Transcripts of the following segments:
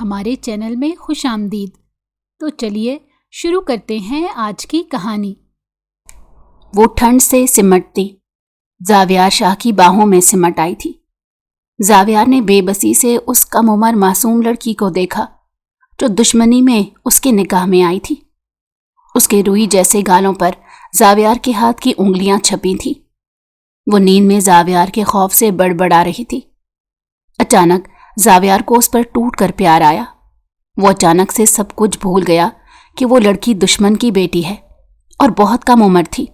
ہمارے چینل میں خوش آمدید۔ تو چلیے شروع کرتے ہیں آج کی کہانی۔ وہ ٹھنڈ سے سمٹتی زاویار شاہ کی باہوں میں سمٹ آئی تھی۔ زاویار نے بے بسی سے اس کم عمر معصوم لڑکی کو دیکھا جو دشمنی میں اس کے نکاح میں آئی تھی۔ اس کے روئی جیسے گالوں پر زاویار کے ہاتھ کی انگلیاں چھپی تھیں۔ وہ نیند میں زاویار کے خوف سے بڑبڑا رہی تھی۔ اچانک زاویار کو اس پر ٹوٹ کر پیار آیا۔ وہ اچانک سے سب کچھ بھول گیا کہ وہ لڑکی دشمن کی بیٹی ہے اور بہت کم عمر تھی۔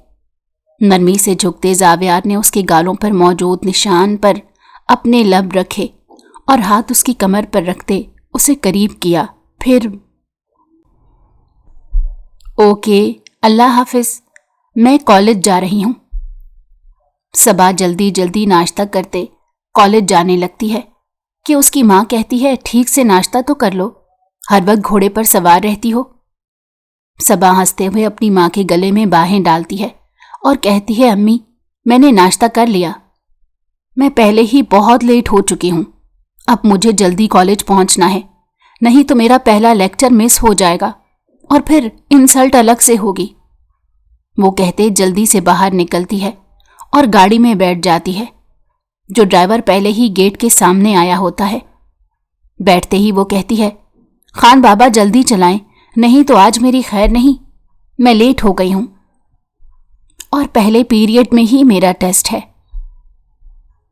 نرمی سے جھکتے زاویار نے اس کے گالوں پر موجود نشان پر اپنے لب رکھے اور ہاتھ اس کی کمر پر رکھتے اسے قریب کیا۔ پھر اوکے، اللہ حافظ، میں کالج جا رہی ہوں۔ صبا جلدی جلدی ناشتہ کرتے کالج جانے لگتی ہے کہ اس کی ماں کہتی ہے ٹھیک سے ناشتہ تو کر لو، ہر وقت گھوڑے پر سوار رہتی ہو۔ صبا ہنستے ہوئے اپنی ماں کے گلے میں باہیں ڈالتی ہے اور کہتی ہے امی، میں نے ناشتہ کر لیا، میں پہلے ہی بہت لیٹ ہو چکی ہوں، اب مجھے جلدی کالج پہنچنا ہے، نہیں تو میرا پہلا لیکچر مس ہو جائے گا اور پھر انسلٹ الگ سے ہوگی۔ وہ کہتے جلدی سے باہر نکلتی ہے اور گاڑی میں بیٹھ جاتی ہے جو ڈرائیور پہلے ہی گیٹ کے سامنے آیا ہوتا ہے۔ بیٹھتے ہی وہ کہتی ہے خان بابا جلدی چلائیں، نہیں تو آج میری خیر نہیں، میں لیٹ ہو گئی ہوں اور پہلے پیریڈ میں ہی میرا ٹیسٹ ہے۔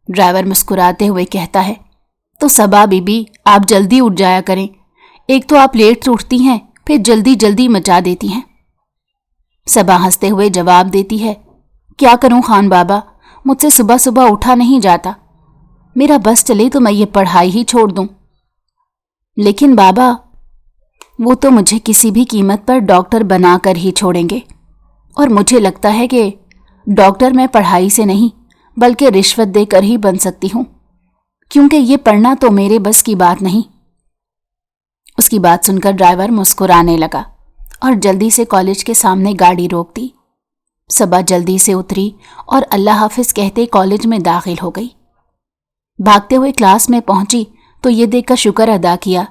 ڈرائیور مسکراتے ہوئے کہتا ہے تو صبا بی بی آپ جلدی اٹھ جایا کریں، ایک تو آپ لیٹ اٹھتی ہیں پھر جلدی جلدی مچا دیتی ہیں۔ صبا ہنستے ہوئے جواب دیتی ہے کیا کروں خان بابا، مجھ سے صبح صبح اٹھا نہیں جاتا، میرا بس چلے تو میں یہ پڑھائی ہی چھوڑ دوں۔ لیکن بابا وہ تو مجھے کسی بھی قیمت پر ڈاکٹر بنا کر ہی چھوڑیں گے، اور مجھے لگتا ہے کہ ڈاکٹر میں پڑھائی سے نہیں بلکہ رشوت دے کر ہی بن سکتی ہوں، کیونکہ یہ پڑھنا تو میرے بس کی بات نہیں۔ اس کی بات سن کر ڈرائیور مسکرانے لگا اور جلدی سے کالج کے سامنے گاڑی روک دی۔ صبا جلدی سے اتری اور اللہ حافظ کہتے کالج میں داخل ہو گئی۔ بھاگتے ہوئے کلاس میں پہنچی تو یہ دیکھ کر شکر ادا کیا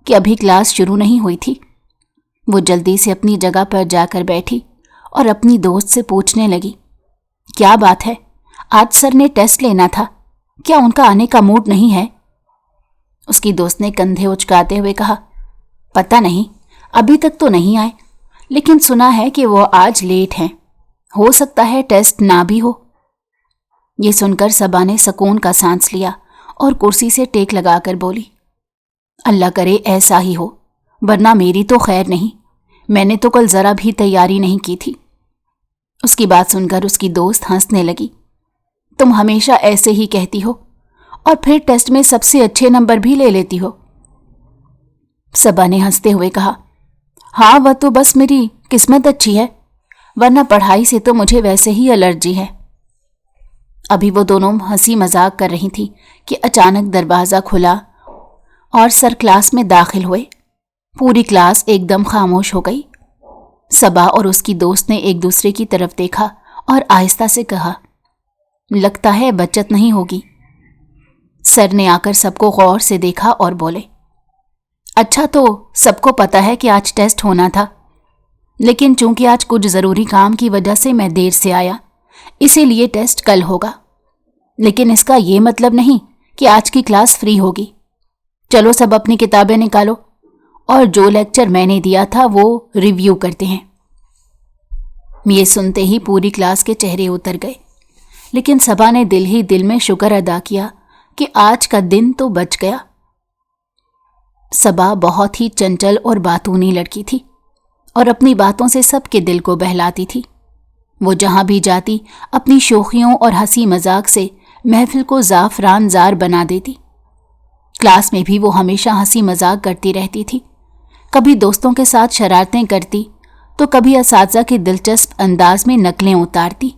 کہ ابھی کلاس شروع نہیں ہوئی تھی۔ وہ جلدی سے اپنی جگہ پر جا کر بیٹھی اور اپنی دوست سے پوچھنے لگی کیا بات ہے، آج سر نے ٹیسٹ لینا تھا، کیا ان کا آنے کا موڈ نہیں ہے؟ اس کی دوست نے کندھے اچکاتے ہوئے کہا پتہ نہیں، ابھی تک تو نہیں آئے، لیکن سنا ہے کہ وہ آج لیٹ ہیں، ہو سکتا ہے ٹیسٹ نہ بھی ہو۔ یہ سن کر صبا نے سکون کا سانس لیا اور کرسی سے ٹیک لگا کر بولی اللہ کرے ایسا ہی ہو، ورنہ میری تو خیر نہیں، میں نے تو کل ذرا بھی تیاری نہیں کی تھی۔ اس کی بات سن کر اس کی دوست ہنسنے لگی تم ہمیشہ ایسے ہی کہتی ہو اور پھر ٹیسٹ میں سب سے اچھے نمبر بھی لے لیتی ہو۔ صبا نے ہنستے ہوئے کہا ہاں وہ تو بس میری قسمت اچھی ہے، ورنہ پڑھائی سے تو مجھے ویسے ہی الرجی ہے۔ ابھی وہ دونوں ہنسی مذاق کر رہی تھی کہ اچانک دروازہ کھلا اور سر کلاس میں داخل ہوئے۔ پوری کلاس ایک دم خاموش ہو گئی۔ صبا اور اس کی دوست نے ایک دوسرے کی طرف دیکھا اور آہستہ سے کہا لگتا ہے بچت نہیں ہوگی۔ سر نے آ کر سب کو غور سے دیکھا اور بولے اچھا تو سب کو پتا ہے کہ آج ٹیسٹ ہونا تھا، لیکن چونکہ آج کچھ ضروری کام کی وجہ سے میں دیر سے آیا، اسی لیے ٹیسٹ کل ہوگا، لیکن اس کا یہ مطلب نہیں کہ آج کی کلاس فری ہوگی۔ چلو سب اپنی کتابیں نکالو اور جو لیکچر میں نے دیا تھا وہ ریویو کرتے ہیں۔ یہ سنتے ہی پوری کلاس کے چہرے اتر گئے، لیکن صبا نے دل ہی دل میں شکر ادا کیا کہ آج کا دن تو بچ گیا۔ صبا بہت ہی چنچل اور باتونی لڑکی تھی اور اپنی باتوں سے سب کے دل کو بہلاتی تھی۔ وہ جہاں بھی جاتی اپنی شوخیوں اور ہنسی مذاق سے محفل کو زعفران زار بنا دیتی۔ کلاس میں بھی وہ ہمیشہ ہنسی مذاق کرتی رہتی تھی، کبھی دوستوں کے ساتھ شرارتیں کرتی تو کبھی اساتذہ کے دلچسپ انداز میں نقلیں اتارتی،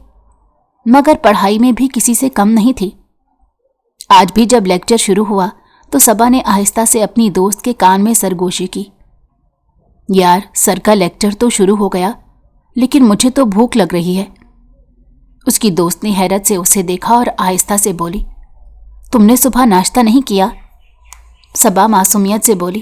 مگر پڑھائی میں بھی کسی سے کم نہیں تھی۔ آج بھی جب لیکچر شروع ہوا تو صبا نے آہستہ سے اپنی دوست کے کان میں سرگوشی کی یار سر کا لیکچر تو شروع ہو گیا، لیکن مجھے تو بھوک لگ رہی ہے۔ اس کی دوست نے حیرت سے اسے دیکھا اور آہستہ سے بولی تم نے صبح ناشتہ نہیں کیا؟ صبا معصومیت سے بولی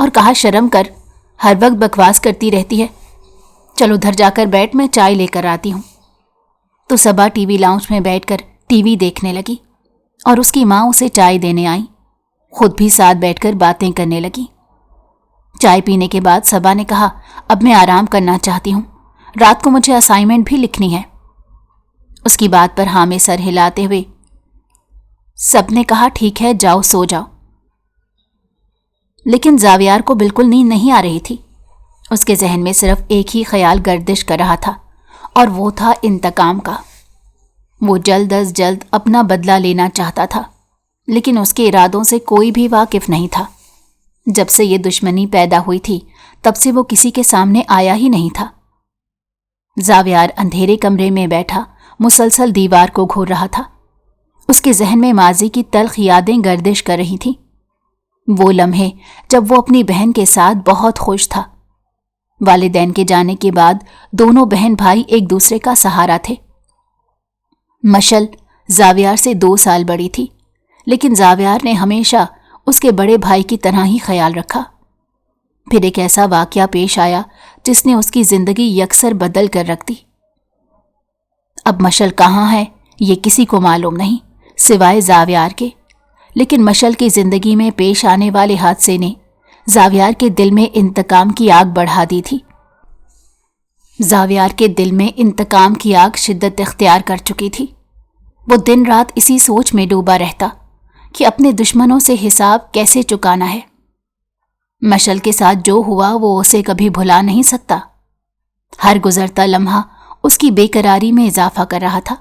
اور کہا شرم کر، ہر وقت بکواس کرتی رہتی ہے، چل ادھر جا کر بیٹھ، میں چائے لے کر آتی ہوں۔ تو صبا ٹی وی لاؤنج میں بیٹھ کر ٹی وی دیکھنے لگی اور اس کی ماں اسے چائے دینے آئی، خود بھی ساتھ بیٹھ کر باتیں کرنے لگی۔ چائے پینے کے بعد صبا نے کہا اب میں آرام کرنا چاہتی ہوں، رات کو مجھے اسائنمنٹ بھی لکھنی ہے۔ اس کی بات پر ہاں میں سر ہلاتے ہوئے سب نے کہا ٹھیک ہے جاؤ سو جاؤ۔ لیکن زاویار کو بالکل نیند نہیں آ رہی تھی، اس کے ذہن میں صرف ایک ہی خیال گردش کر رہا تھا اور وہ تھا انتقام کا۔ وہ جلد از جلد اپنا بدلہ لینا چاہتا تھا، لیکن اس کے ارادوں سے کوئی بھی واقف نہیں تھا۔ جب سے یہ دشمنی پیدا ہوئی تھی تب سے وہ کسی کے سامنے آیا ہی نہیں تھا۔ زاویار اندھیرے کمرے میں بیٹھا مسلسل دیوار کو گھور رہا تھا۔ اس کے ذہن میں ماضی کی تلخ یادیں گردش کر رہی تھیں، وہ لمحے جب وہ اپنی بہن کے ساتھ بہت خوش تھا۔ والدین کے جانے کے بعد دونوں بہن بھائی ایک دوسرے کا سہارا تھے۔ مشل زاویار سے 2 سال بڑی تھی، لیکن زاویار نے ہمیشہ اس کے بڑے بھائی کی طرح ہی خیال رکھا۔ پھر ایک ایسا واقعہ پیش آیا جس نے اس کی زندگی یکسر بدل کر رکھ دی۔ اب مشل کہاں ہے یہ کسی کو معلوم نہیں سوائے زاویار کے، لیکن مشل کی زندگی میں پیش آنے والے حادثے نے زاویار کے دل میں انتقام کی آگ بڑھا دی تھی۔ زاویار کے دل میں انتقام کی آگ شدت اختیار کر چکی تھی۔ وہ دن رات اسی سوچ میں ڈوبا رہتا کہ اپنے دشمنوں سے حساب کیسے چکانا ہے۔ مشل کے ساتھ جو ہوا وہ اسے کبھی بھلا نہیں سکتا۔ ہر گزرتا لمحہ اس کی بے قراری میں اضافہ کر رہا تھا۔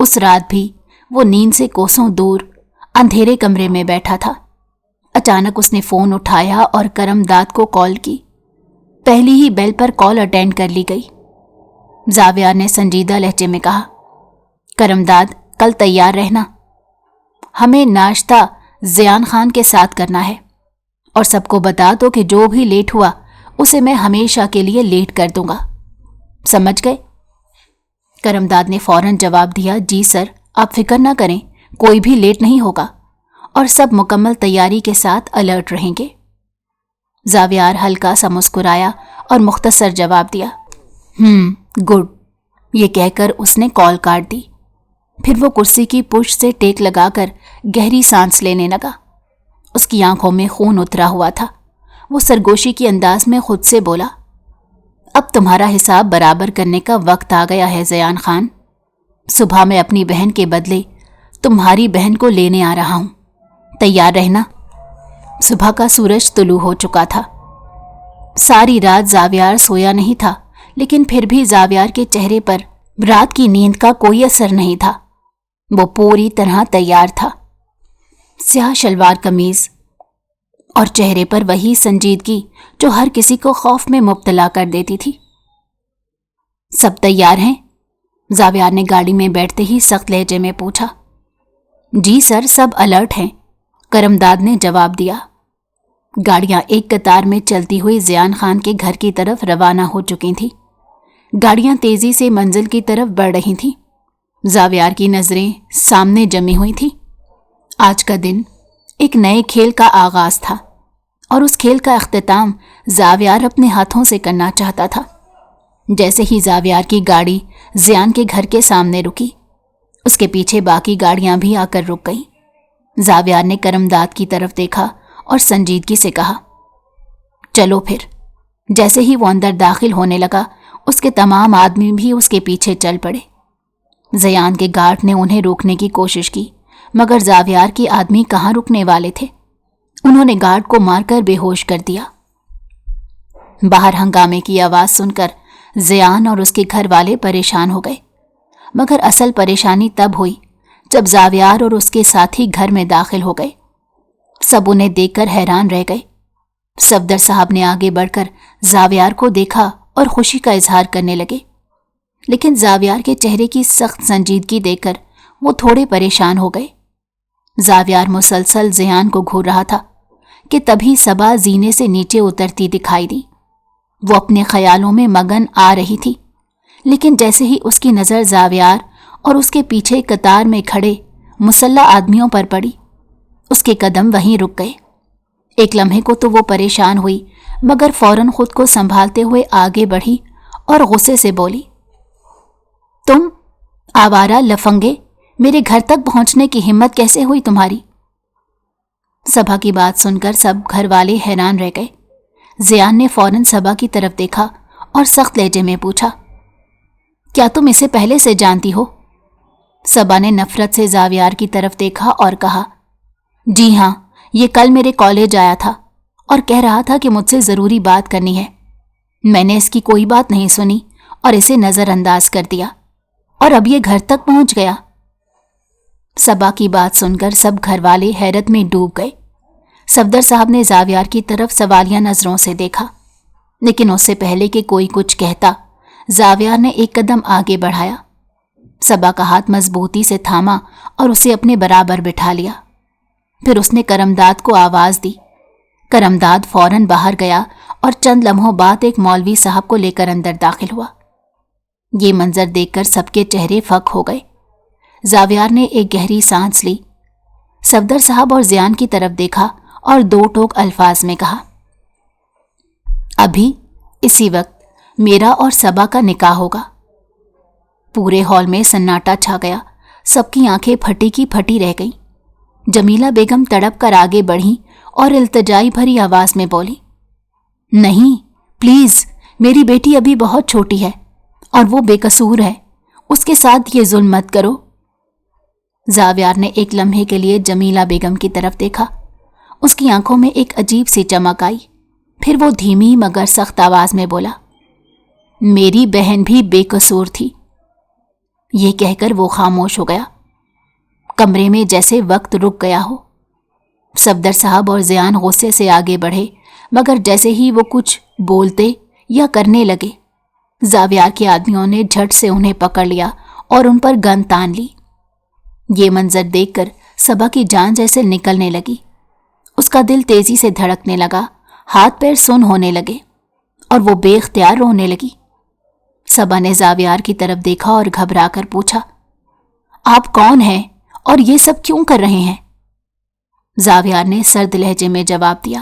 اس رات بھی وہ نیند سے کوسوں دور اندھیرے کمرے میں بیٹھا تھا۔ اچانک اس نے فون اٹھایا اور کرم داد کو کال کی۔ پہلی ہی بیل پر کال اٹینڈ کر لی گئی۔ زاویار نے سنجیدہ لہجے میں کہا کرم داد کل تیار رہنا، ہمیں ناشتہ زیان خان کے ساتھ کرنا ہے، اور سب کو بتا دو کہ جو بھی لیٹ ہوا اسے میں ہمیشہ کے لیے لیٹ کر دوں گا، سمجھ گئے؟ کرم داد نے فوراً جواب دیا جی سر، آپ فکر نہ کریں، کوئی بھی لیٹ نہیں ہوگا اور سب مکمل تیاری کے ساتھ الرٹ رہیں گے۔ زاویار ہلکا سا مسکرایا اور مختصر جواب دیا گڈ۔ یہ کہہ کر اس نے کال کاٹ دی۔ پھر وہ کرسی کی پشت سے ٹیک لگا کر گہری سانس لینے لگا۔ اس کی آنکھوں میں خون اترا ہوا تھا۔ وہ سرگوشی کی انداز میں خود سے بولا اب تمہارا حساب برابر کرنے کا وقت آ گیا ہے زیان خان۔ صبح میں اپنی بہن کے بدلے تمہاری بہن کو لینے آ رہا ہوں، تیار رہنا۔ صبح کا سورج طلوع ہو چکا تھا۔ ساری رات زاویار سویا نہیں تھا، لیکن پھر بھی زاویار کے چہرے پر رات کی نیند کا کوئی اثر نہیں تھا۔ وہ پوری طرح تیار تھا، سیاہ شلوار قمیض اور چہرے پر وہی سنجیدگی جو ہر کسی کو خوف میں مبتلا کر دیتی تھی۔ سب تیار ہیں؟ زاویار نے گاڑی میں بیٹھتے ہی سخت لہجے میں پوچھا۔ جی سر، سب الرٹ ہیں، کرمداد نے جواب دیا۔ گاڑیاں ایک قطار میں چلتی ہوئی زیان خان کے گھر کی طرف روانہ ہو چکی تھیں۔ گاڑیاں تیزی سے منزل کی طرف بڑھ رہی تھیں۔ زاویار کی نظریں سامنے جمی ہوئی تھیں۔ آج کا دن ایک نئے کھیل کا آغاز تھا، اور اس کھیل کا اختتام زاویار اپنے ہاتھوں سے کرنا چاہتا تھا۔ جیسے ہی زاویار کی گاڑی زیان کے گھر کے سامنے رکی، اس کے پیچھے باقی گاڑیاں بھی آ کر رک گئیں۔ زاویار نے کرمداد کی طرف دیکھا اور سنجیدگی سے کہا چلو پھر۔ جیسے ہی وہ اندر داخل ہونے لگا، اس کے تمام آدمی بھی اس کے پیچھے چل پڑے۔ زیان کے گارڈ نے انہیں روکنے کی کوشش کی، مگر زاویار کے آدمی کہاں رکنے والے تھے۔ انہوں نے گارڈ کو مار کر بے ہوش کر دیا۔ باہر ہنگامے کی آواز سن کر زیان اور اس کے گھر والے پریشان ہو گئے، مگر اصل پریشانی تب ہوئی جب زاویار اور اس کے ساتھی گھر میں داخل ہو گئے۔ سب انہیں دیکھ کر حیران رہ گئے۔ صفدر صاحب نے آگے بڑھ کر زاویار کو دیکھا اور خوشی کا اظہار کرنے لگے، لیکن زاویار کے چہرے کی سخت سنجیدگی دیکھ کر وہ تھوڑے پریشان ہو گئے۔ زاویار مسلسل زیان کو گھور رہا تھا کہ تبھی صبا زینے سے نیچے اترتی دکھائی دی۔ وہ اپنے خیالوں میں مگن آ رہی تھی، لیکن جیسے ہی اس کی نظر زاویار اور اس کے پیچھے قطار میں کھڑے مسلح آدمیوں پر پڑی، اس کے قدم وہیں رک گئے۔ ایک لمحے کو تو وہ پریشان ہوئی، مگر فوراً خود کو سنبھالتے ہوئے آگے بڑھی اور غصے سے بولی، تم آوارہ لفنگے، میرے گھر تک پہنچنے کی ہمت کیسے ہوئی تمہاری؟ صبا کی بات سن کر سب گھر والے حیران رہ گئے۔ زیان نے فوراً صبا کی طرف دیکھا اور سخت لہجے میں پوچھا، کیا تم اسے پہلے سے جانتی ہو؟ صبا نے نفرت سے زاویار کی طرف دیکھا اور کہا، جی ہاں، یہ کل میرے کالج آیا تھا اور کہہ رہا تھا کہ مجھ سے ضروری بات کرنی ہے۔ میں نے اس کی کوئی بات نہیں سنی اور اسے نظر انداز کر دیا، اور اب یہ گھر تک پہنچ گیا۔ صبا کی بات سن کر سب گھر والے حیرت میں ڈوب گئے۔ صفدر صاحب نے زاویار کی طرف سوالیہ نظروں سے دیکھا، لیکن اس سے پہلے کہ کوئی کچھ کہتا، زاویار نے ایک قدم آگے بڑھایا، صبا کا ہاتھ مضبوطی سے تھاما اور اسے اپنے برابر بٹھا لیا۔ پھر اس نے کرمداد کو آواز دی۔ کرمداد فوراً باہر گیا اور چند لمحوں بعد ایک مولوی صاحب کو لے کر اندر داخل ہوا۔ یہ منظر دیکھ کر سب کے چہرے فک ہو گئے۔ زاویار نے ایک گہری سانس لی، صفدر صاحب اور زیان کی طرف دیکھا اور دو ٹوک الفاظ میں کہا، ابھی اسی وقت میرا اور صبا کا نکاح ہوگا۔ پورے ہال میں سناٹا چھا گیا، سب کی آنکھیں پھٹی کی پھٹی رہ گئیں۔ جمیلہ بیگم تڑپ کر آگے بڑھی اور التجائی بھری آواز میں بولی، نہیں، پلیز، میری بیٹی ابھی بہت چھوٹی ہے اور وہ بے قصور ہے، اس کے ساتھ یہ ظلم مت کرو۔ زاویار نے ایک لمحے کے لیے جمیلہ بیگم کی طرف دیکھا، اس کی آنکھوں میں ایک عجیب سی چمک آئی، پھر وہ دھیمی مگر سخت آواز میں بولا، میری بہن بھی بے قصور تھی۔ یہ کہہ کر وہ خاموش ہو گیا۔ کمرے میں جیسے وقت رک گیا ہو۔ صفدر صاحب اور زیان غصے سے آگے بڑھے، مگر جیسے ہی وہ کچھ بولتے یا کرنے لگے، زاویار کے آدمیوں نے جھٹ سے انہیں پکڑ لیا اور ان پر گن تان لی۔ یہ منظر دیکھ کر صبا کی جان جیسے نکلنے لگی، اس کا دل تیزی سے دھڑکنے لگا، ہاتھ پیر سن ہونے لگے اور وہ بے اختیار رونے لگی۔ صبا نے زاویار کی طرف دیکھا اور گھبرا کر پوچھا، آپ کون ہیں اور یہ سب کیوں کر رہے ہیں؟ زاویار نے سرد لہجے میں جواب دیا،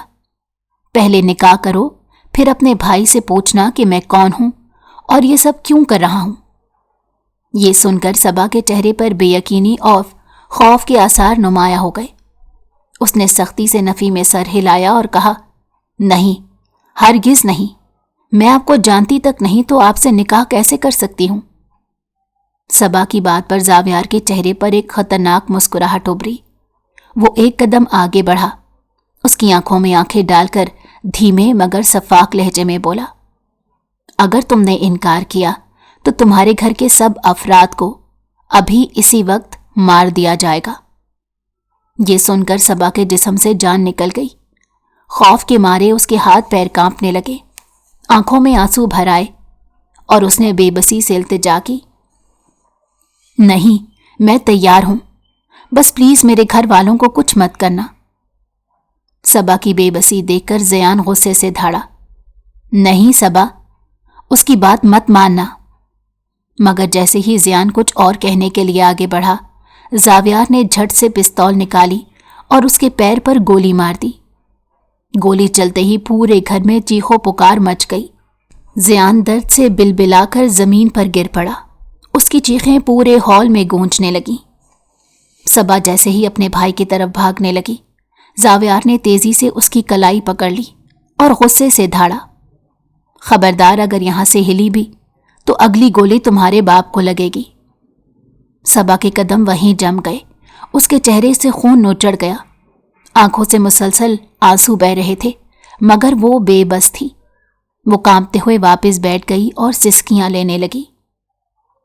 پہلے نکاح کرو، پھر اپنے بھائی سے پوچھنا کہ میں کون ہوں اور یہ سب کیوں کر رہا ہوں۔ یہ سن کر صبا کے چہرے پر بے یقینی اور خوف کے آثار نمایاں ہو گئے۔ اس نے سختی سے نفی میں سر ہلایا اور کہا، نہیں، ہرگز نہیں، میں آپ کو جانتی تک نہیں تو آپ سے نکاح کیسے کر سکتی ہوں؟ صبا کی بات پر زاویار کے چہرے پر ایک خطرناک مسکراہٹ ابھری۔ وہ ایک قدم آگے بڑھا، اس کی آنکھوں میں آنکھیں ڈال کر دھیمے مگر شفاف لہجے میں بولا، اگر تم نے انکار کیا تو تمہارے گھر کے سب افراد کو ابھی اسی وقت مار دیا جائے گا۔ یہ سن کر صبا کے جسم سے جان نکل گئی۔ خوف کے مارے اس کے ہاتھ پیر کانپنے لگے، آنکھوں میں آنسو بھر آئے اور اس نے بے بسی سے التجا کی، نہیں، میں تیار ہوں، بس پلیز میرے گھر والوں کو کچھ مت کرنا۔ صبا کی بے بسی دیکھ کر زیان غصے سے دھاڑا، نہیں صبا، اس کی بات مت ماننا۔ مگر جیسے ہی زیان کچھ اور کہنے کے لیے آگے بڑھا، زاویار نے جھٹ سے پستول نکالی اور اس کے پیر پر گولی مار دی۔ گولی چلتے ہی پورے گھر میں چیخو پکار مچ گئی۔ زیان درد سے بلبلا کر زمین پر گر پڑا، اس کی چیخیں پورے ہال میں گونجنے لگیں۔ صبا جیسے ہی اپنے بھائی کی طرف بھاگنے لگی، زاویار نے تیزی سے اس کی کلائی پکڑ لی اور غصے سے دھاڑا، خبردار اگر یہاں سے ہلی بھی تو اگلی گولی تمہارے باپ کو لگے گی۔ صبا کے قدم وہیں جم گئے، اس کے چہرے سے خون نچڑ گیا، آنکھوں سے مسلسل آنسو بہہ رہے تھے، مگر وہ بے بس تھی۔ وہ کانپتے ہوئے واپس بیٹھ گئی اور سسکیاں لینے لگی۔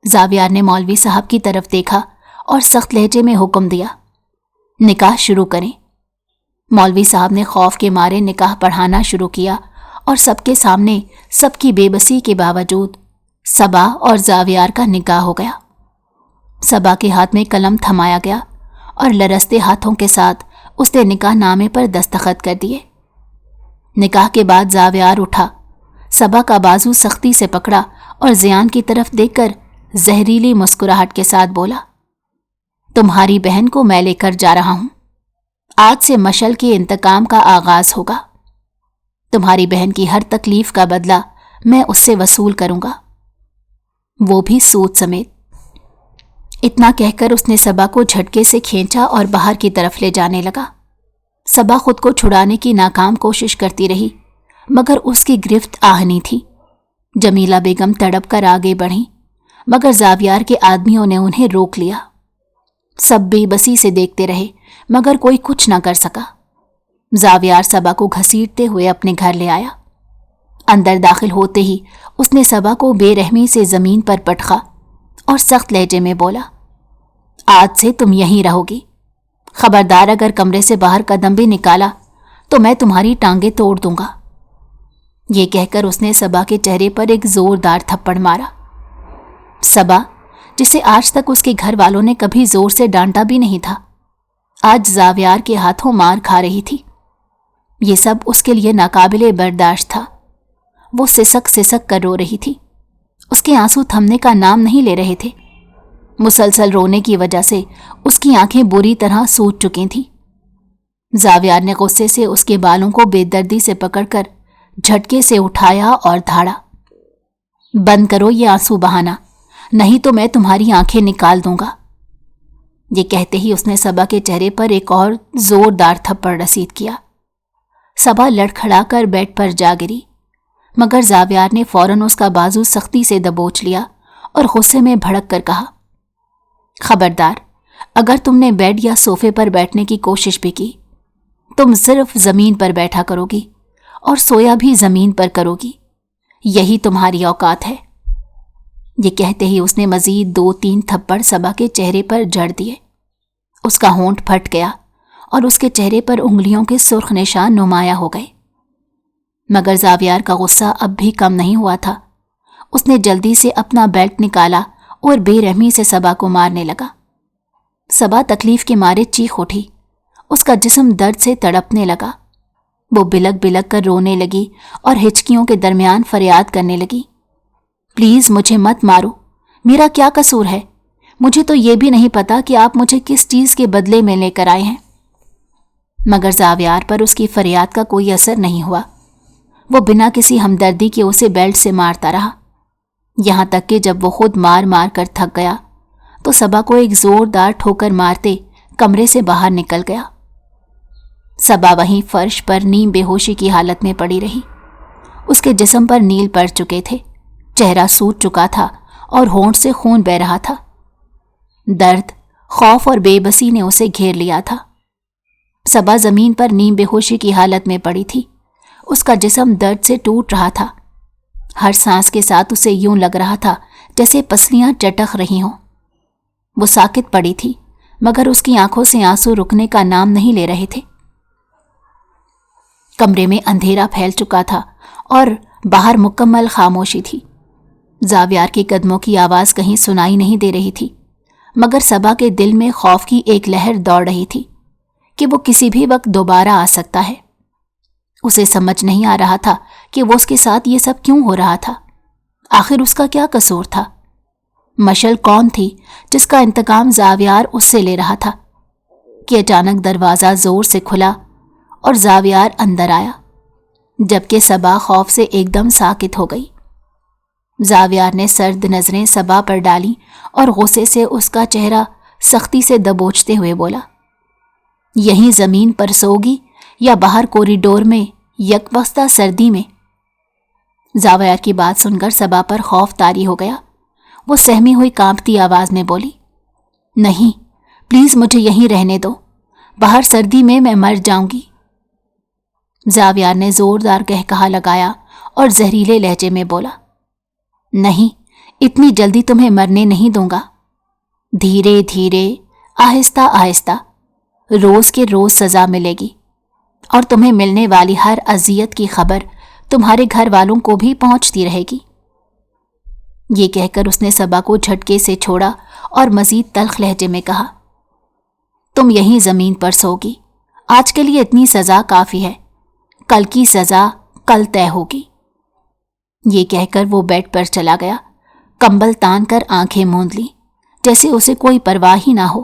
زاویار نے مولوی صاحب کی طرف دیکھا اور سخت لہجے میں حکم دیا، نکاح شروع کریں۔ مولوی صاحب نے خوف کے مارے نکاح پڑھانا شروع کیا اور سب کے سامنے سب کی بے بسی کے باوجود صبا اور زاویار کا نکاح ہو گیا۔ صبا کے ہاتھ میں قلم تھمایا گیا اور لرزتے ہاتھوں کے ساتھ اس نے نکاح نامے پر دستخط کر دیے۔ نکاح کے بعد زاویار اٹھا، صبا کا بازو سختی سے پکڑا اور زیان کی طرف دیکھ کر زہریلی مسکراہٹ کے ساتھ بولا، تمہاری بہن کو میں لے کر جا رہا ہوں، آج سے مشل کے انتقام کا آغاز ہوگا۔ تمہاری بہن کی ہر تکلیف کا بدلہ میں اس سے وصول کروں گا، وہ بھی سود سمیت۔ اتنا کہہ کر اس نے صبا کو جھٹکے سے کھینچا اور باہر کی طرف لے جانے لگا۔ صبا خود کو چھڑانے کی ناکام کوشش کرتی رہی، مگر اس کی گرفت آہنی تھی۔ جمیلہ بیگم تڑپ کر آگے بڑھیں، مگر زاویار کے آدمیوں نے انہیں روک لیا۔ سب بے بسی سے دیکھتے رہے، مگر کوئی کچھ نہ کر سکا۔ زاویار صبا کو گھسیٹتے ہوئے اپنے گھر لے آیا۔ اندر داخل ہوتے ہی اس نے صبا کو بے رحمی سے زمین پر پٹخا اور سخت لہجے میں بولا، آج سے تم یہیں رہو گی، خبردار اگر کمرے سے باہر قدم بھی نکالا تو میں تمہاری ٹانگیں توڑ دوں گا۔ یہ کہہ کر اس نے صبا کے چہرے پر ایک زوردار تھپڑ مارا۔ صبا، جسے آج تک اس کے گھر والوں نے کبھی زور سے ڈانٹا بھی نہیں تھا، آج زاویار کے ہاتھوں مار کھا رہی تھی۔ یہ سب اس کے لیے ناقابل برداشت تھا۔ وہ سسک سسک کر رو رہی تھی، اس کے آنسو تھمنے کا نام نہیں لے رہے تھے۔ مسلسل رونے کی وجہ سے اس کی آنکھیں بری طرح سوج چکی تھیں۔ زاویار نے غصے سے اس کے بالوں کو بے دردی سے پکڑ کر جھٹکے سے اٹھایا اور دھاڑا، بند کرو یہ آنسو بہانا، نہیں تو میں تمہاری آنکھیں نکال دوں گا۔ یہ کہتے ہی اس نے صبا کے چہرے پر ایک اور زوردار تھپڑ رسید کیا۔ صبا لڑکھڑا کر بیڈ پر جا گری، مگر زاویار نے فوراً اس کا بازو سختی سے دبوچ لیا اور غصے میں بھڑک کر کہا، خبردار، اگر تم نے بیڈ یا صوفے پر بیٹھنے کی کوشش بھی کی، تم صرف زمین پر بیٹھا کرو گی اور سویا بھی زمین پر کرو گی، یہی تمہاری اوقات ہے۔ یہ کہتے ہی اس نے مزید 2-3 تھپڑ صبا کے چہرے پر جڑ دیے۔ اس کا ہونٹ پھٹ گیا اور اس کے چہرے پر انگلیوں کے سرخ نشان نمایاں ہو گئے، مگر زاویار کا غصہ اب بھی کم نہیں ہوا تھا۔ اس نے جلدی سے اپنا بیلٹ نکالا اور بے رحمی سے صبا کو مارنے لگا۔ صبا تکلیف کے مارے چیخ اٹھی، اس کا جسم درد سے تڑپنے لگا۔ وہ بلک بلک کر رونے لگی اور ہچکیوں کے درمیان فریاد کرنے لگی، پلیز مجھے مت مارو، میرا کیا قصور ہے؟ مجھے تو یہ بھی نہیں پتا کہ آپ مجھے کس چیز کے بدلے میں لے کر آئے ہیں۔ مگر زاویار پر اس کی فریاد کا کوئی اثر نہیں ہوا۔ وہ بنا کسی ہمدردی کے اسے بیلٹ سے مارتا رہا، یہاں تک کہ جب وہ خود مار مار کر تھک گیا تو صبا کو ایک زوردار ٹھوکر مارتے کمرے سے باہر نکل گیا۔ صبا وہیں فرش پر نیم بے ہوشی کی حالت میں پڑی رہی۔ اس کے جسم پر نیل پڑ چکے تھے، چہرہ سوج چکا تھا اور ہونٹ سے خون بہہ رہا تھا۔ درد، خوف اور بے بسی نے اسے گھیر لیا تھا۔ صبا زمین پر نیم بے ہوشی کی حالت میں پڑی تھی، اس کا جسم درد سے ٹوٹ رہا تھا۔ ہر سانس کے ساتھ اسے یوں لگ رہا تھا جیسے پسلیاں چٹخ رہی ہوں۔ وہ ساکت پڑی تھی، مگر اس کی آنکھوں سے آنسو رکنے کا نام نہیں لے رہے تھے۔ کمرے میں اندھیرا پھیل چکا تھا اور باہر مکمل خاموشی تھی۔ زاویار کے قدموں کی آواز کہیں سنائی نہیں دے رہی تھی، مگر صبا کے دل میں خوف کی ایک لہر دوڑ رہی تھی کہ وہ کسی بھی وقت دوبارہ آ سکتا ہے۔ اسے سمجھ نہیں آ رہا تھا کہ وہ اس کے ساتھ یہ سب کیوں ہو رہا تھا، آخر اس کا کیا قصور تھا؟ مشل کون تھی جس کا انتقام زاویار اس سے لے رہا تھا کہ اچانک دروازہ زور سے کھلا اور زاویار اندر آیا، جبکہ صبا خوف سے ایک دم ساکت ہو گئی۔ زاویار نے سرد نظریں صبا پر ڈالیں اور غصے سے اس کا چہرہ سختی سے دبوچتے ہوئے بولا، یہیں زمین پر سوگی یا باہر کوریڈور میں یک وقتہ سردی میں؟ زاویار کی بات سن کر صبا پر خوف طاری ہو گیا۔ وہ سہمی ہوئی کانپتی آواز میں بولی، نہیں، پلیز مجھے یہیں رہنے دو، باہر سردی میں مر جاؤں گی۔ زاویار نے زوردار قہقہا لگایا اور زہریلے لہجے میں بولا، نہیں، اتنی جلدی تمہیں مرنے نہیں دوں گا، دھیرے دھیرے، آہستہ آہستہ، روز کے روز سزا ملے گی اور تمہیں ملنے والی ہر اذیت کی خبر تمہارے گھر والوں کو بھی پہنچتی رہے گی۔ یہ کہہ کر اس نے صبا کو جھٹکے سے چھوڑا اور مزید تلخ لہجے میں کہا، تم یہیں زمین پر سوگی، آج کے لیے اتنی سزا کافی ہے، کل کی سزا کل طے ہوگی۔ یہ کہہ کر وہ بیڈ پر چلا گیا، کمبل تان کر آنکھیں موند لی جیسے اسے کوئی پرواہ ہی نہ ہو۔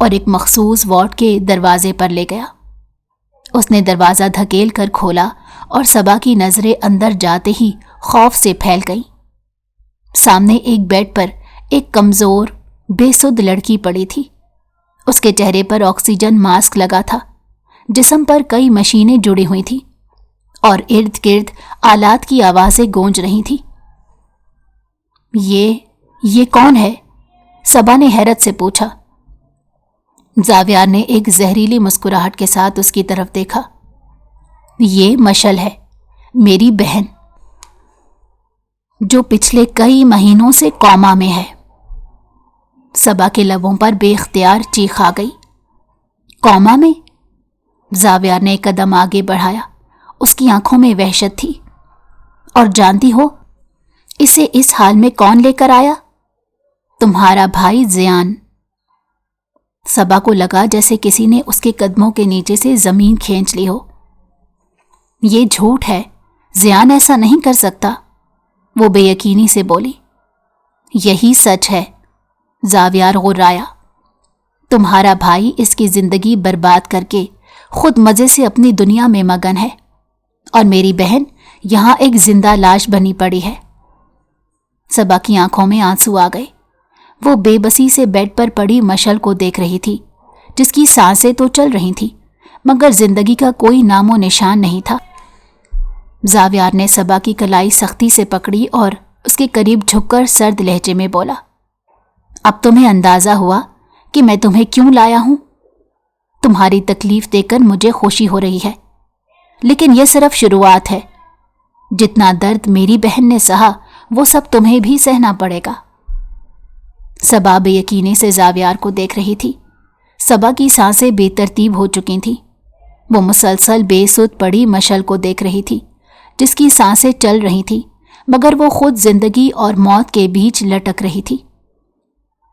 اور ایک مخصوص وارڈ کے دروازے پر لے گیا۔ اس نے دروازہ دھکیل کر کھولا اور صبا کی نظریں اندر جاتے ہی خوف سے پھیل گئیں۔ سامنے ایک بیڈ پر ایک کمزور بے سدھ لڑکی پڑی تھی۔ اس کے چہرے پر آکسیجن ماسک لگا تھا، جسم پر کئی مشینیں جڑی ہوئی تھیں اور ارد گرد آلات کی آوازیں گونج رہی تھیں۔ یہ کون ہے؟ صبا نے حیرت سے پوچھا۔ زاویار نے ایک زہریلی مسکراہٹ کے ساتھ اس کی طرف دیکھا۔ یہ مشعل ہے، میری بہن، جو پچھلے کئی مہینوں سے کوما میں ہے۔ صبا کے لبوں پر بے اختیار چیخ آ گئی۔ کوما میں؟ زاویار نے ایک قدم آگے بڑھایا۔ اس کی آنکھوں میں وحشت تھی۔ اور جانتی ہو اسے اس حال میں کون لے کر آیا؟ تمہارا بھائی زیان۔ صبا کو لگا جیسے کسی نے اس کے قدموں کے نیچے سے زمین کھینچ لی ہو۔ یہ جھوٹ ہے، زیان ایسا نہیں کر سکتا، وہ بے یقینی سے بولی۔ یہی سچ ہے، زاویار غرایا۔ تمہارا بھائی اس کی زندگی برباد کر کے خود مزے سے اپنی دنیا میں مگن ہے، اور میری بہن یہاں ایک زندہ لاش بنی پڑی ہے۔ صبا کی آنکھوں میں آنسو آ گئے۔ وہ بے بسی سے بیڈ پر پڑی مشعل کو دیکھ رہی تھی، جس کی سانسیں تو چل رہی تھیں مگر زندگی کا کوئی نام و نشان نہیں تھا۔ زاویار نے صبا کی کلائی سختی سے پکڑی اور اس کے قریب جھک کر سرد لہجے میں بولا، اب تمہیں اندازہ ہوا کہ میں تمہیں کیوں لایا ہوں؟ تمہاری تکلیف دے کر مجھے خوشی ہو رہی ہے، لیکن یہ صرف شروعات ہے۔ جتنا درد میری بہن نے سہا وہ سب تمہیں بھی سہنا پڑے گا۔ صبا بے یقینی سے زاویار کو دیکھ رہی تھی۔ صبا کی سانسیں بے ترتیب ہو چکی تھیں۔ وہ مسلسل بے سدھ پڑی مشعل کو دیکھ رہی تھی، جس کی سانسیں چل رہی تھیں مگر وہ خود زندگی اور موت کے بیچ لٹک رہی تھی۔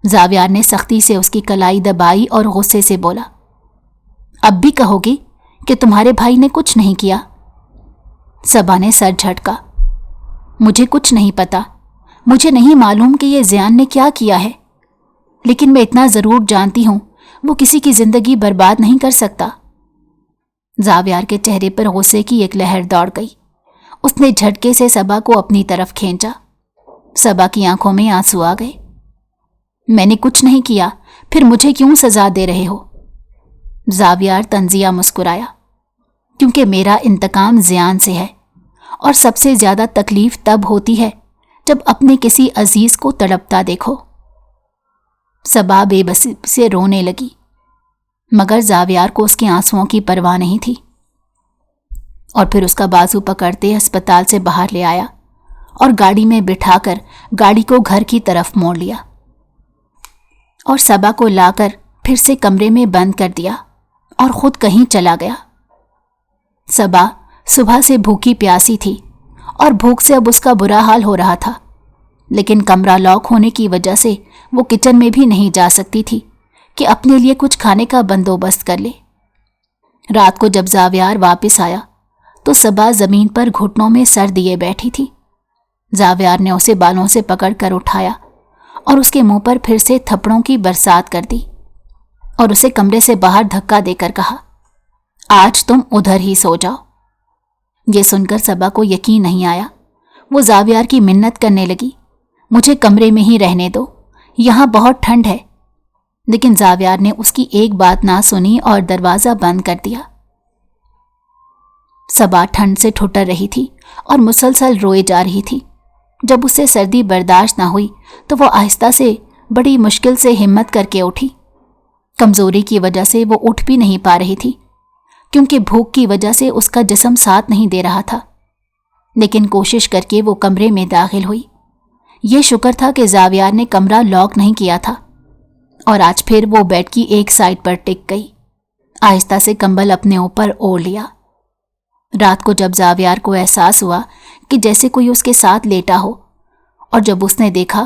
زاویار نے سختی سے اس کی کلائی دبائی اور غصے سے بولا، اب بھی کہو گی کہ تمہارے بھائی نے کچھ نہیں کیا؟ صبا نے سر جھٹکا۔ مجھے کچھ نہیں پتا، مجھے نہیں معلوم کہ یہ زیان نے کیا کیا ہے، لیکن میں اتنا ضرور جانتی ہوں وہ کسی کی زندگی برباد نہیں کر سکتا۔ زاویار کے چہرے پر غصے کی ایک لہر دوڑ گئی۔ اس نے جھٹکے سے صبا کو اپنی طرف کھینچا۔ صبا کی آنکھوں میں آنسو آ گئے۔ میں نے کچھ نہیں کیا، پھر مجھے کیوں سزا دے رہے ہو؟ زاویار طنزیہ مسکرایا، کیونکہ میرا انتقام زیان سے ہے، اور سب سے زیادہ تکلیف تب ہوتی ہے جب اپنے کسی عزیز کو تڑپتا دیکھو۔ صبا بے بسی سے رونے لگی، مگر زاویار کو اس کے آنسوؤں کی پرواہ نہیں تھی، اور پھر اس کا بازو پکڑتے ہسپتال سے باہر لے آیا اور گاڑی میں بٹھا کر گاڑی کو گھر کی طرف موڑ لیا اور صبا کو لا کر پھر سے کمرے میں بند کر دیا اور خود کہیں چلا گیا۔ صبا صبح سے بھوکی پیاسی تھی اور بھوک سے اب اس کا برا حال ہو رہا تھا، لیکن کمرہ لاک ہونے کی وجہ سے وہ کچن میں بھی نہیں جا سکتی تھی کہ اپنے لیے کچھ کھانے کا بندوبست کر لے۔ رات کو جب زاویار واپس آیا تو صبا زمین پر گھٹنوں میں سر دیے بیٹھی تھی۔ زاویار نے اسے بالوں سے پکڑ کر اٹھایا اور اس کے منہ پر پھر سے تھپڑوں کی برسات کر دی اور اسے کمرے سے باہر دھکا دے کر کہا، آج تم ادھر ہی سو جاؤ۔ یہ سن کر صبا کو یقین نہیں آیا۔ وہ زاویار کی منت کرنے لگی، مجھے کمرے میں ہی رہنے دو، یہاں بہت ٹھنڈ ہے، لیکن زاویار نے اس کی ایک بات نہ سنی اور دروازہ بند کر دیا۔ صبا ٹھنڈ سے ٹھٹر رہی تھی اور مسلسل روئے جا رہی تھی۔ جب اسے سردی برداشت نہ ہوئی تو وہ آہستہ سے بڑی مشکل سے ہمت کر کے اٹھی۔ کمزوری کی وجہ سے وہ اٹھ بھی نہیں پا رہی تھی، کیونکہ بھوک کی وجہ سے اس کا جسم ساتھ نہیں دے رہا تھا، لیکن کوشش کر کے وہ کمرے میں داخل ہوئی۔ یہ شکر تھا کہ زاویار نے کمرہ لاک نہیں کیا تھا، اور آج پھر وہ بیڈ کی ایک سائڈ پر ٹک گئی، آہستہ سے کمبل اپنے اوپر اوڑھ لیا۔ رات کو جب زاویار کو احساس ہوا کہ جیسے کوئی اس کے ساتھ لیٹا ہو، اور جب اس نے دیکھا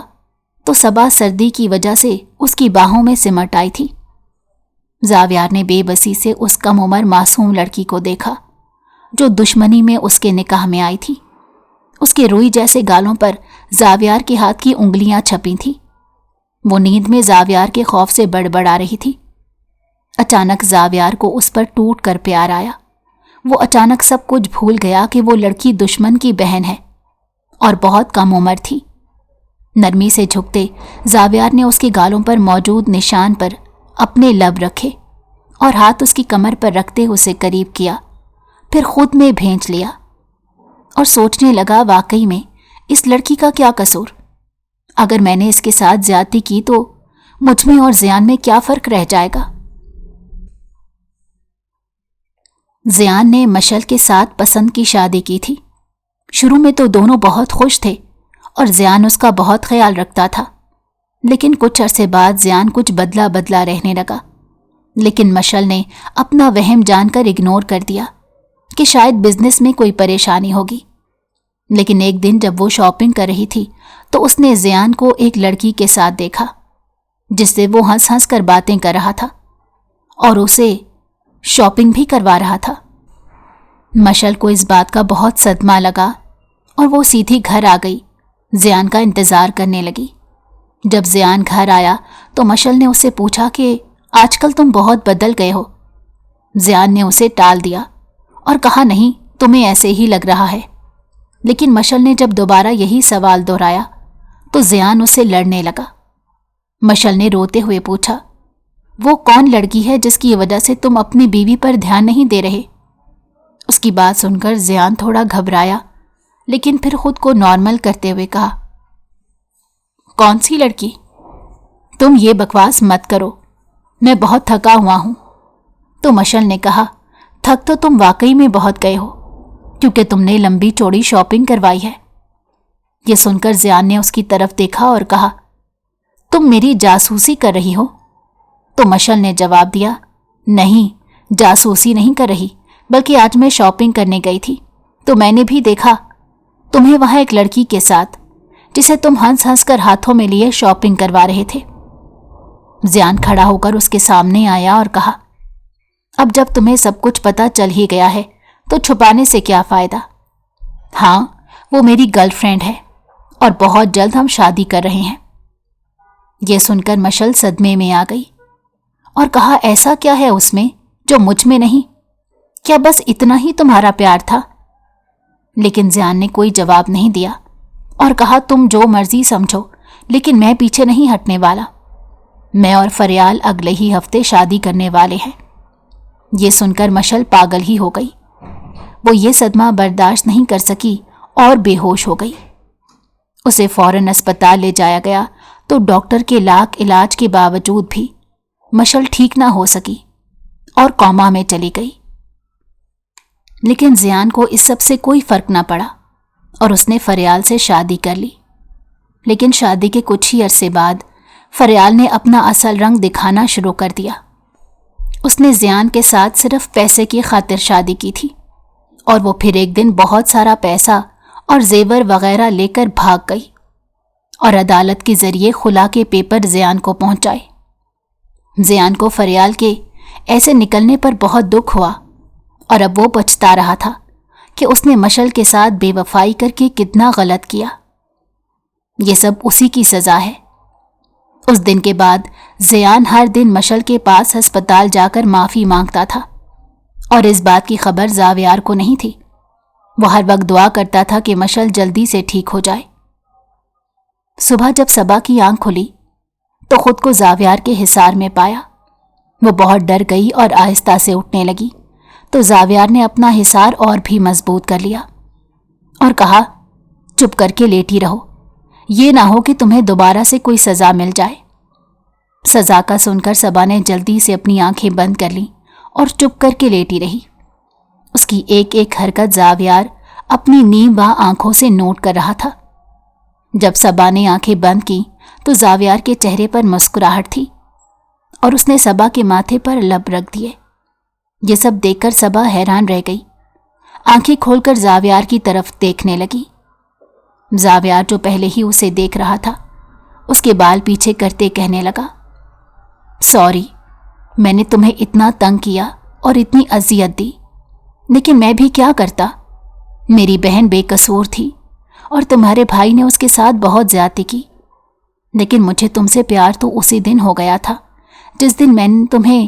تو صبا سردی کی وجہ سے اس کی باہوں میں سمٹ آئی تھی۔ زاویار نے بے بسی سے اس کم عمر معصوم لڑکی کو دیکھا جو دشمنی میں اس کے نکاح میں آئی تھی۔ اس کے روئی جیسے گالوں پر زاویار کے ہاتھ کی انگلیاں چھپی تھیں۔ وہ نیند میں زاویار کے خوف سے بڑبڑا رہی تھی، اچانک زاویار کو اس پر ٹوٹ کر پیار آیا۔ وہ اچانک سب کچھ بھول گیا کہ وہ لڑکی دشمن کی بہن ہے اور بہت کم عمر تھی۔ نرمی سے جھکتے زاویار نے اس کے گالوں پر موجود نشان پر اپنے لب رکھے اور ہاتھ اس کی کمر پر رکھتے اسے قریب کیا، پھر خود میں بھینچ لیا اور سوچنے لگا، واقعی میں اس لڑکی کا کیا قصور؟ اگر میں نے اس کے ساتھ زیادتی کی تو مجھ میں اور زیان میں کیا فرق رہ جائے گا؟ زیان نے مشل کے ساتھ پسند کی شادی کی تھی۔ شروع میں تو دونوں بہت خوش تھے اور زیان اس کا بہت خیال رکھتا تھا، لیکن کچھ عرصے بعد زیان کچھ بدلا بدلا رہنے لگا۔ لیکن مشل نے اپنا وہم جان کر اگنور کر دیا کہ شاید بزنس میں کوئی پریشانی ہوگی۔ لیکن ایک دن جب وہ شاپنگ کر رہی تھی تو اس نے زیان کو ایک لڑکی کے ساتھ دیکھا جس سے وہ ہنس ہنس کر باتیں کر رہا تھا اور اسے شاپنگ بھی کروا رہا تھا۔ مشل کو اس بات کا بہت صدمہ لگا اور وہ سیدھی گھر آ گئی، زیان کا انتظار کرنے لگی۔ جب زیان گھر آیا تو مشل نے اس سے پوچھا کہ آج کل تم بہت بدل گئے ہو۔ زیان نے اسے ٹال دیا اور کہا، نہیں، تمہیں ایسے ہی لگ رہا ہے۔ لیکن مشل نے جب دوبارہ یہی سوال دہرایا تو زیان اس سے لڑنے لگا۔ مشل نے روتے ہوئے پوچھا، وہ کون لڑکی ہے جس کی وجہ سے تم اپنی بیوی پر دھیان نہیں دے رہے؟ اس کی بات سن کر زیان تھوڑا گھبرایا، لیکن پھر خود کو نارمل کرتے ہوئے کہا، کون سی لڑکی؟ تم یہ بکواس مت کرو، میں بہت تھکا ہوا ہوں۔ تو مشل نے کہا، تھک تو تم واقعی میں بہت گئے ہو کیونکہ تم نے لمبی چوڑی شاپنگ کروائی ہے۔ یہ سن کر زیان نے اس کی طرف دیکھا اور کہا، تم میری جاسوسی کر رہی ہو؟ تو مشل نے جواب دیا، نہیں، جاسوسی نہیں کر رہی، بلکہ آج میں شاپنگ کرنے گئی تھی تو میں نے بھی دیکھا تمہیں وہاں ایک لڑکی کے ساتھ جسے تم ہنس ہنس کر ہاتھوں میں لیے شاپنگ کروا رہے تھے۔ زیان کھڑا ہو کر اس کے سامنے آیا اور کہا، اب جب تمہیں سب کچھ پتہ چل ہی گیا ہے تو چھپانے سے کیا فائدہ؟ ہاں، وہ میری گرل فرینڈ ہے اور بہت جلد ہم شادی کر رہے ہیں۔ یہ سن کر مشل صدمے میں آ گئی اور کہا، ایسا کیا ہے اس میں جو مجھ میں نہیں؟ کیا بس اتنا ہی تمہارا پیار تھا؟ لیکن زیان نے کوئی جواب نہیں دیا اور کہا، تم جو مرضی سمجھو، لیکن میں پیچھے نہیں ہٹنے والا۔ میں اور فریال اگلے ہی ہفتے شادی کرنے والے ہیں۔ یہ سن کر مشل پاگل ہی ہو گئی۔ وہ یہ صدمہ برداشت نہیں کر سکی اور بے ہوش ہو گئی۔ اسے فوراً اسپتال لے جایا گیا تو ڈاکٹر کے لاکھ علاج کے باوجود بھی مشل ٹھیک نہ ہو سکی اور کوما میں چلی گئی۔ لیکن زیان کو اس سب سے کوئی فرق نہ پڑا اور اس نے فریال سے شادی کر لی۔ لیکن شادی کے کچھ ہی عرصے بعد فریال نے اپنا اصل رنگ دکھانا شروع کر دیا۔ اس نے زیان کے ساتھ صرف پیسے کی خاطر شادی کی تھی اور وہ پھر ایک دن بہت سارا پیسہ اور زیور وغیرہ لے کر بھاگ گئی اور عدالت کے ذریعے خلا کے پیپر زیان کو پہنچائے۔ زیان کو فریال کے ایسے نکلنے پر بہت دکھ ہوا اور اب وہ پچھتا رہا تھا کہ اس نے مشل کے ساتھ بے وفائی کر کے کتنا غلط کیا۔ یہ سب اسی کی سزا ہے۔ اس دن کے بعد زیان ہر دن مشل کے پاس ہسپتال جا کر معافی مانگتا تھا اور اس بات کی خبر زاویار کو نہیں تھی۔ وہ ہر وقت دعا کرتا تھا کہ مشل جلدی سے ٹھیک ہو جائے۔ صبح جب صبا کی آنکھ کھلی تو خود کو زاویار کے حصار میں پایا۔ وہ بہت ڈر گئی اور آہستہ سے اٹھنے لگی تو زاویار نے اپنا حصار اور بھی مضبوط کر لیا اور کہا، چپ کر کے لیٹی رہو، یہ نہ ہو کہ تمہیں دوبارہ سے کوئی سزا مل جائے۔ سزا کا سن کر صبا نے جلدی سے اپنی آنکھیں بند کر لیں اور چپ کر کے لیٹی رہی۔ اس کی ایک ایک حرکت زاویار اپنی نیم و آنکھوں سے نوٹ کر رہا تھا۔ جب صبا نے آنکھیں بند کی تو زاویار کے چہرے پر مسکراہٹ تھی اور اس نے صبا کے ماتھے پر لب رکھ دیے۔ یہ سب دیکھ کر صبا حیران رہ گئی، آنکھیں کھول کر زاویار کی طرف دیکھنے لگی۔ زاویار جو پہلے ہی اسے دیکھ رہا تھا اس کے بال پیچھے کرتے کہنے لگا، سوری، میں نے تمہیں اتنا تنگ کیا اور اتنی اذیت دی، لیکن میں بھی کیا کرتا؟ میری بہن بے قصور تھی اور تمہارے بھائی نے اس کے ساتھ بہت زیادتی کی، لیکن مجھے تم سے پیار تو اسی دن ہو گیا تھا جس دن میں نے تمہیں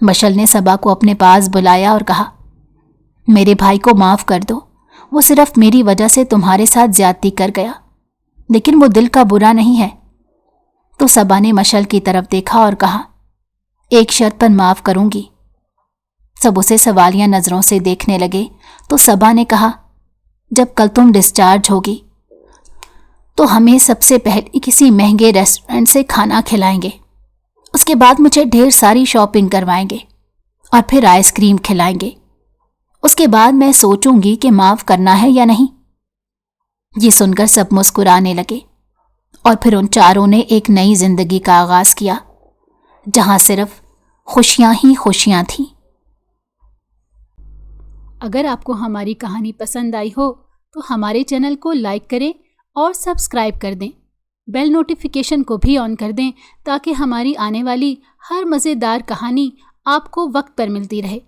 مشعل نے صبا کو اپنے پاس بلایا اور کہا، میرے بھائی کو معاف کر دو، وہ صرف میری وجہ سے تمہارے ساتھ زیادتی کر گیا، لیکن وہ دل کا برا نہیں ہے۔ تو صبا نے مشعل کی طرف دیکھا اور کہا، ایک شرط پر معاف کروں گی۔ سب اسے سوالیہ نظروں سے دیکھنے لگے تو صبا نے کہا، جب کل تم ڈسچارج ہوگی تو ہمیں سب سے پہلے کسی مہنگے ریسٹورنٹ سے کھانا کھلائیں گے، اس کے بعد مجھے ڈھیر ساری شاپنگ کروائیں گے اور پھر آئس کریم کھلائیں گے۔ اس کے بعد میں سوچوں گی کہ معاف کرنا ہے یا نہیں۔ یہ سن کر سب مسکرانے لگے اور پھر ان چاروں نے ایک نئی زندگی کا آغاز کیا جہاں صرف خوشیاں ہی خوشیاں تھیں۔ اگر آپ کو ہماری کہانی پسند آئی ہو تو ہمارے چینل کو لائک کریں اور سبسکرائب کر دیں۔ بیل نوٹیفیکیشن کو بھی آن کر دیں تاکہ ہماری آنے والی ہر مزیدار کہانی آپ کو وقت پر ملتی رہے۔